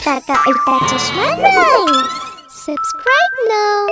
Ultra Chashma Rhymes. Subscribe now.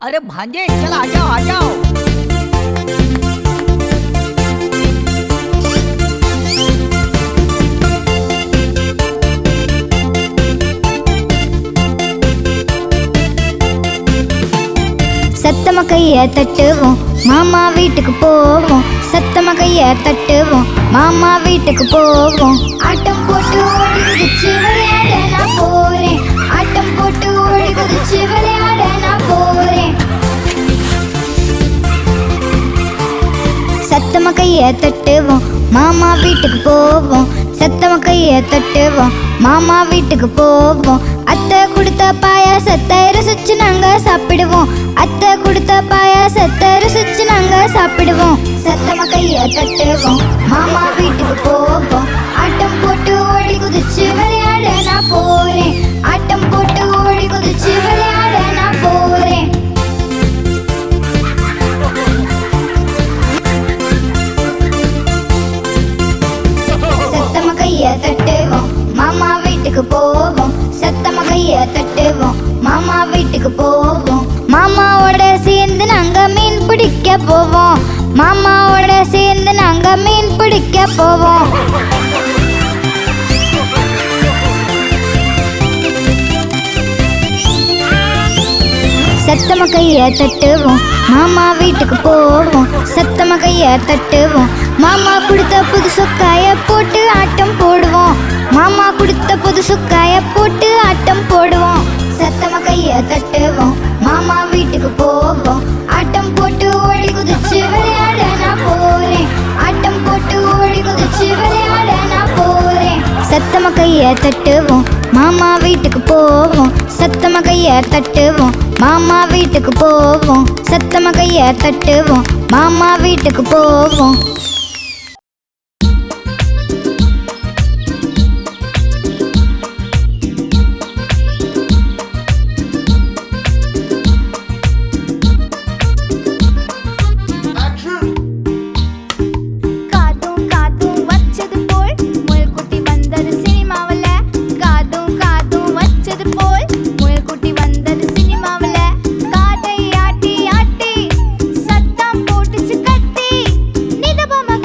अरे भांजे चल आ जाओ आ जाओ। சத்தமா கைய தட்டுவோம் மாமா வீட்டுக்கு போவோம். சத்தமா கைய தட்டுவோம் மாமா வீட்டுக்கு போவோம். ஆட்டம் போட்டு ஓடி குதிச்சு விளையாட நான் போறேன். ஆட்டம் போட்டு ஓடி குதிச்சு விளையாட நான் போறேன். சத்தமா கைய தட்டுவோம் மாமா வீட்டுக்கு போவோம். சத்தமா கைய தட்டுவோம் மாமா வீட்டுக்கு போவோம். அத்தை கொடுத்த பாயாசத்தை ருசிச்சு நாங்க சாப்பிடுவோம். அத்தை கொடுத்த பாயாசத்தை ருசிச்சு நாங்க சாப்பிடுவோம். சத்தமா கைய தட்டுவோம் மாமா வீட்டுக்கு போவோம். ஆட்டம் போட்டு ஓடி குதிச்சு விளையாட நான் போறேன். ஆட்டம் போட்டு ஓடி குதிச்சு விளையாட நான் போறேன். சத்தமா கைய தட்டுவோம் மாமா வீட்டுக்கு போவோம். சத்தமா கைய தட்டுவோம் மாமா வீட்டுக்கு போவோம். மாமாவோட சேர்ந்து நாங்க மீன் பிடிக்க போவோம். மாமாவோட சேர்ந்து நாங்க மீன் பிடிக்க போவோம். சத்தமா கைய தட்டுவோம் மாமா வீட்டுக்கு போவோம். சத்தமா கைய தட்டுவோம் மாமா கொடுத்த புது சொக்காய போட்டு ஆட்டம் போடுவோம். மாமா கொடுத்த புது சொக்காய போட்டு ஆட்டம் போடுவோம். சத்தமா கைய தட்டுவோம் மாமா வீட்டுக்கு போவோம். ஆட்டம் போட்டு ஓடி குதிச்சு விளையாட நான் போறேன். ஆட்டம் போட்டு ஓடி குதிச்சு விளையாட நான் போறேன். சத்தமா கைய தட்டுவோம் மாமா வீட்டுக்கு போவோம். சத்தமா கைய தட்டுவோம் மாமா வீட்டுக்கு போவோம். சத்தமா கைய தட்டுவோம் மாமா வீட்டுக்கு போவோம். Baba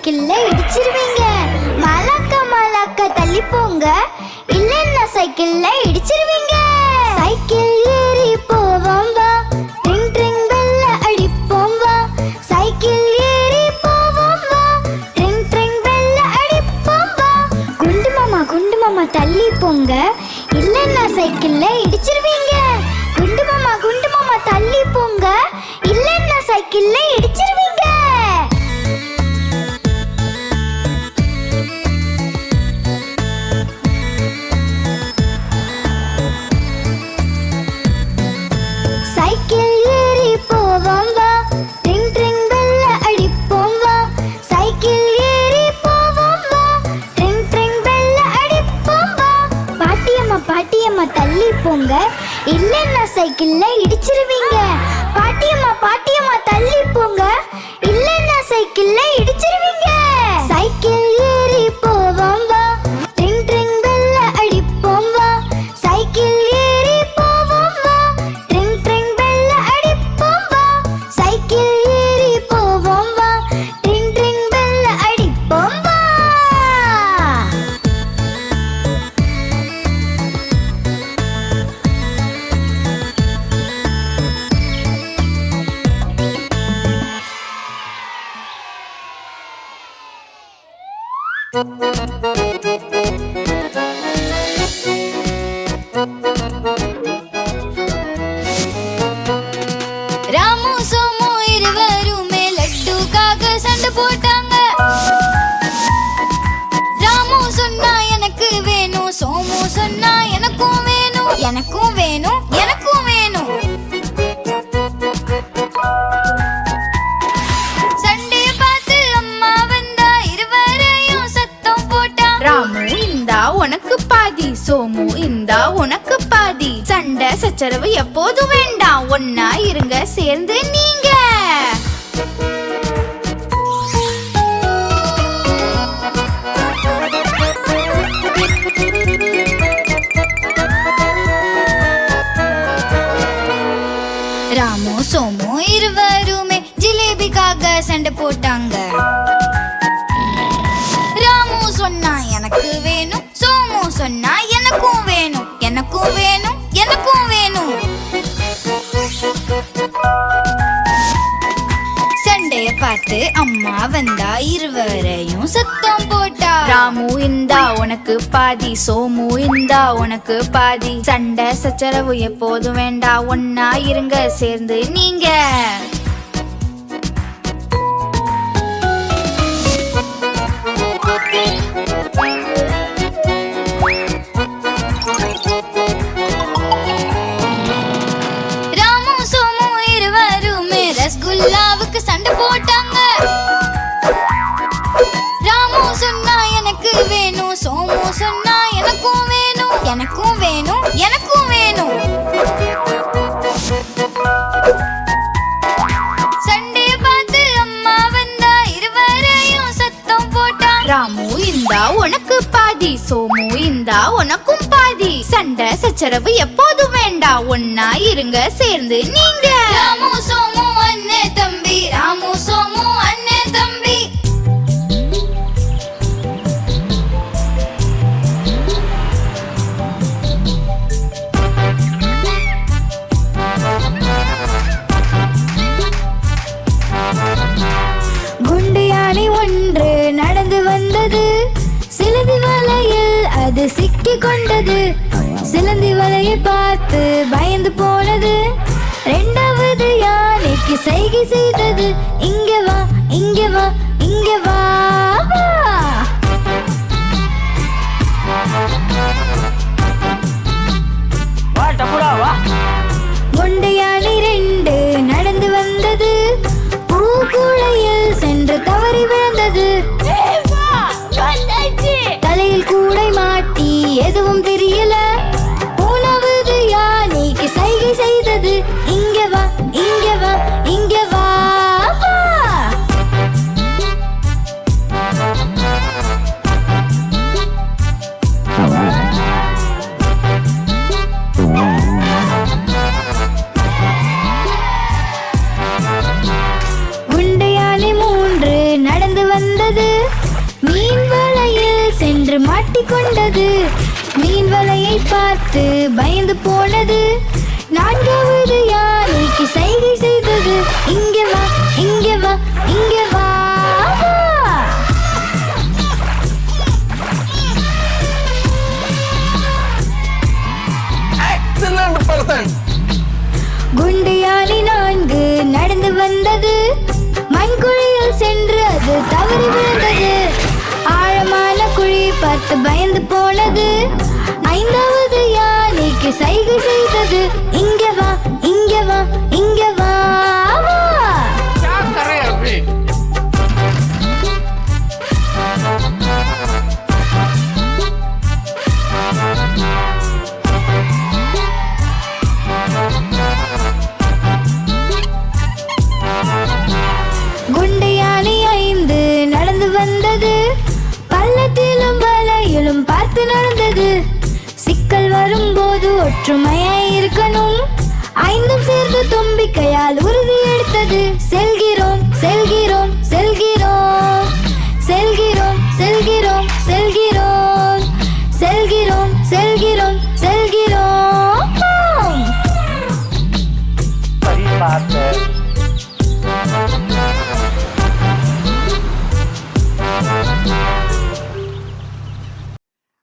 சைக்கிள்ல இடிச்சிருவீங்க. மலக்க தள்ளி போங்க, இல்லன்னா சைக்கிள்ல இடிச்சிருவீங்க. சைக்கிள் ஏறி போவோம் வா, ட்ரிங் ட்ரிங் பெல்ல அடிப்போம் வா. சைக்கிள் ஏறி போவோம் வா, ட்ரிங் ட்ரிங் பெல்ல அடிப்போம் வா. குண்டு மாமா தள்ளி போங்க, இல்லன்னா சைக்கிள்ல இடிச்சிருவீங்க. குண்டு மாமா தள்ளி போங்க, இல்லன்னா சைக்கிள்ல இடிச்சிருவீங்க. சைக்கிள் ஏறி போவோம் வா, ட்ரிங் ட்ரிங் பெல்ல அடிப்போம் வா. சைக்கிள் ஏறி போவோம் வா, ட்ரிங் ட்ரிங் பெல்ல அடிப்போம் வா. பாட்டியம்மா தள்ளி போங்க, இல்லன்னா சைக்கிள்ல இடிச்சிருவீங்க. பாட்டியம்மா தள்ளி போங்க, இல்லன்னா சைக்கிள்ல இடிச்சிருவீங்க. சைக்கிள் ஏறி போவோம் வா, ட்ரிங் ட்ரிங் பெல்ல அடிப்போம் வா. சைக்கிள் ஏறி போவோம் வா, ட்ரிங் ட்ரிங் பெல்ல அடிப்போம் வா. சைக்கிள் ஏறி போவோம் வா, ட்ரிங் ட்ரிங் பெல்ல அடிப்போம் வா. ராமு சோமு இருவருமே லட்டுக்காக சண்டை போட்டாங்க. ராமு சொன்னா எனக்கு வேணும், சோமு சொன்னா எனக்கும் வேணும், எனக்கும் வேணும், எனக்கும் வேணும். சண்டைய பார்த்து அம்மா வந்தா, இருவரையும் சத்தம் போட்டா. ராமு இந்தா உனக்கு பாதி, சோமு இந்தா உனக்கு பாதி. சண்டை சச்சரவு எப்போதும் வேண்டாம், ஒன்னா இருங்க சேர்ந்து நீங்க. ராமு சோமு இருவருமே ஜிலேபிக்காக சண்டை போட்டாங்க. ராமு சொன்னா எனக்கு வேணும், சோமு சொன்னா எனக்கும் வேணும், எனக்கும் வேணும், எனக்கும் வேணும். சண்டைய பார்த்து அம்மா வந்தா, இருவரையும் சத்தம் போட்டா. ராமு இந்தா உனக்கு பாதி, சோமு இந்தா உனக்கு பாதி. சண்டை சச்சரவு எப்போதும் வேண்டாம், ஒன்னா இருங்க சேர்ந்து நீங்க. ராமு சோமு இருவருமே ரசகுல்லாவுக்கு சண்டை போட்டாங்க. ராமு சொன்னா எனக்கு வேணும், சோமு சொன்னா எனக்கும் வேணும், எனக்கும் வேணும், எனக்கும் வேணும். சண்டைய பார்த்து அம்மா வந்தா, இருவரையும் சத்தம் போட்டா. ராமு இந்தா உனக்கு பாதி, சோமு இந்தா உனக்கும் பாதி. சண்டை சச்சரவு எப்போதும் வேண்டாம், ஒன்னா இருங்க சேர்ந்து நீங்க. ராமு சோமு அண்ணே தம்பி, ராமு சோமு அண்ணே தம்பி. குண்டு யானை ஒன்று நடந்து வந்தது, சிலந்தி வலையில் அது சிக்கி கொண்டது. சிலந்தி வலையை பார்த்து பயந்து போனது. இரண்டாவது யானைக்கு சைகை செய்தது, இங்க வா, இங்க வா, இங்க வா, வா. வா டப்புடா வா. குண்டு யானை ரெண்டு நடந்து வந்தது, பூக்குளையில் சென்று தவறி விழுந்தது. தலையில் கூடை மாட்டி எதுவும் தெரியல. மூணாவது யானைக்கு சைகை செய்தது, இங்க வா, இங்க வா, இங்க வா, வா. கொண்டது. மீன் வலையை பார்த்து பயந்து போனது. நான்காவது யானைக்கு சைகை செய்தது. இங்கே வா, இங்கே வா, இங்கே வா, வா. குண்டு யானை 4 நடந்து வந்தது. மண்குழியில் சென்று அது தவறி விழுந்தது. ஆழமான குழி பார்த்து பயந்து போனது. 5வது யானைக்கு சைகை செய்தது. இங்கே வா, இங்கே வா, இங்கே வா, வா. குண்டு யானை 5 நடந்து வந்தது. பள்ளத்திலும் வலையிலும் பார்த்து நடந்தது. சிக்கல் வரும்போது ஒற்றுமையாய் இருக்கணும். 5 சேர்ந்து தும்பிக்கையால் உறுதி எடுத்தது. செல்கிறோம், செல்கிறோம், செல்கிறோம், செல்கிறோம், செல்கிறோம், செல்கிறோம், செல்கிறோம், செல்கிறோம், செல்கிறோம்.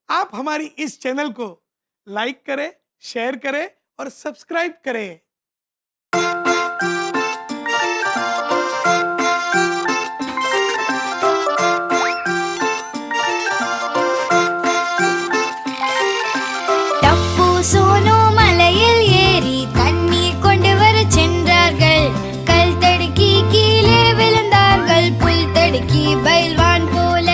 आप हमारी इस चैनल को लाइक करें, शेयर करें और सब्सक्राइब करें। டப்பு சோனு மலையில் ஏறி தண்ணீர் கொண்டு வர சென்றார்கள். கல் தடுக்கி கீழே விழுந்தார்கள். புல் தடுக்கி பயில்வான் போல.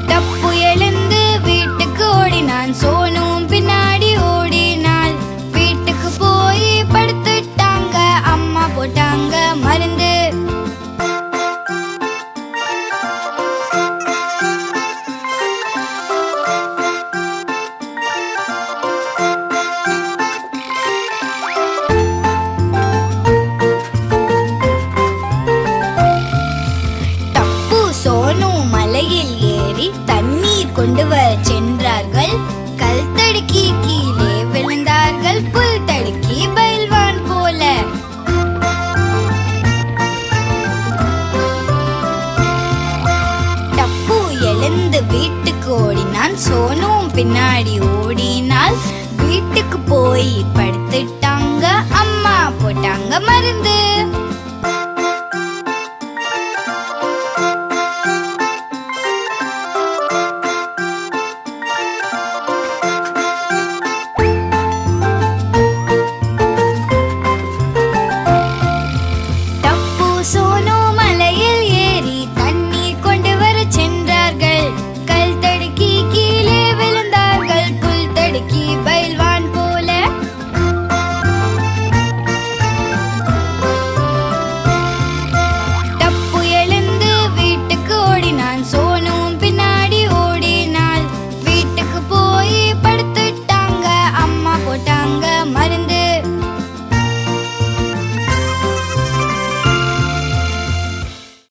டப்பு எழுந்து வீட்டுக்கு ஓடினான். சோனும் பின்னாடி ஓடினாள். வீட்டுக்கு போய் படுத்துட்டாங்க. அம்மா போட்டாங்க மருந்து. டப்பு சோனு மலையில் ஏறி தண்ணீர் கொண்டு வர சென்றார்கள். கல் தடுக்கி கீழே விழுந்தார்கள். புல் தடுக்கி பயில்வான் போல. டப்பு எழுந்து வீட்டுக்கு ஓடினான். சோனும் பின்னாடி ஓடினாள். வீட்டுக்கு போய் படுத்துட்டாங்க. அம்மா போட்டாங்க மருந்து.